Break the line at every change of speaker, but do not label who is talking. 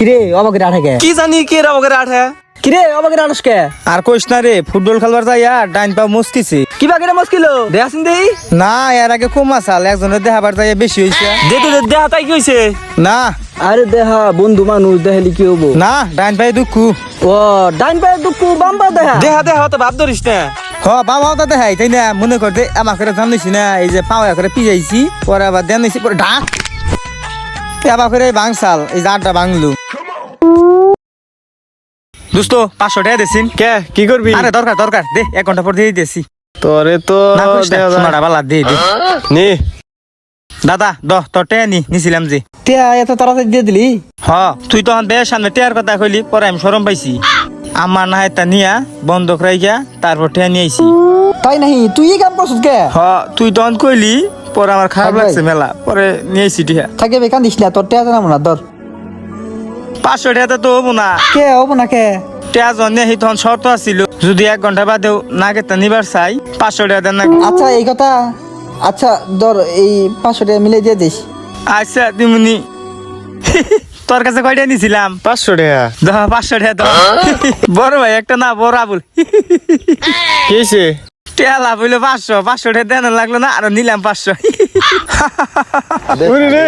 কিরে অবাকে আঠে
কি জানি কে রা ওকে আঠে
কিরে অবাকে আঠস কে
আর কইস না রে, ফুটবল খেলবার যাইয়া ডাইন পা মুস্কিছি।
কি বাকিরে মুশকিল দেখাছিন দেই
না এর আগে কম আসাল, একজনের দেখাবার যাইয়া বেশি হইছে।
দে দে দেহা তাই কি হইছে?
না
আরে দেহা বন্ধু মানুষ দেখালি কি হবো?
না ডাইন পায়ে দুঃখু।
ও ডাইন পায়ে দুঃখ বাম পা দেখা
দেহা দেহা তো ভাব ধরিস না।
হ বাবাও তো দেখাই তাই না, মনে করতে আমাকে জানিস না, এই যে পাওয়া করে পিজাইছি পরে আবার দেন পরে ঢাক আবার করে বাংসাল, এই যে আড্ডা বাংলু। দোস্ত 500 টাকা দেছিন।
কে কি করবি?
আরে দরকার দরকার দে, 1 ঘন্টা পর দিয়ে দিতেছি।
তোরে তো
না করিস না,
দেয়া যায়।
সোনাটা বালা দে দে।
নে
দাদা তোর টাকা নিছিলাম যে।
টিয়া এত তাড়াতাড়ি দিয়ে দিলি?
হ তুই তখন বেশ সামনে টেয়ার কথা কইলি, পরে আমি শরম পাইছি। আমার না এটা নিয়া বন্ধক রাইগা তারপর টেয়া নিয়ে আইছি।
তাই নাহি তুই এই কাম করছিস কে?
হ তুই তখন কইলি, পরে আমার খারাপ
ভাই।
লাগছে মেলা, পরে নিয়ে আইছি টিয়া।
থাকে বেকান দিস না, তোর টিয়া জানাবো না ধর।
500 টাকা তো হবো না।
কে হবো না কে?
টেয়া জনে হি তখন শর্ত আছিল, যদি 1 ঘন্টা বাদেও না গেতা নিবার চাই 500 টাকা দেন না।
আচ্ছা এই কথা, আচ্ছা ধর এই 500 টাকা মিলে দিয়ে দিস।
আচ্ছা দিমুনি। তোর কাছে কয়টা নিছিলাম?
500 টাকা।
দহ 500 টাকা দাও। বড় ভাই একটা না, বড় আবুল।
কি হইছে?
টেয়া লাভ হইলো 500 টাকা দেন লাগলো না, আর নিলাম 500।
ওরে রে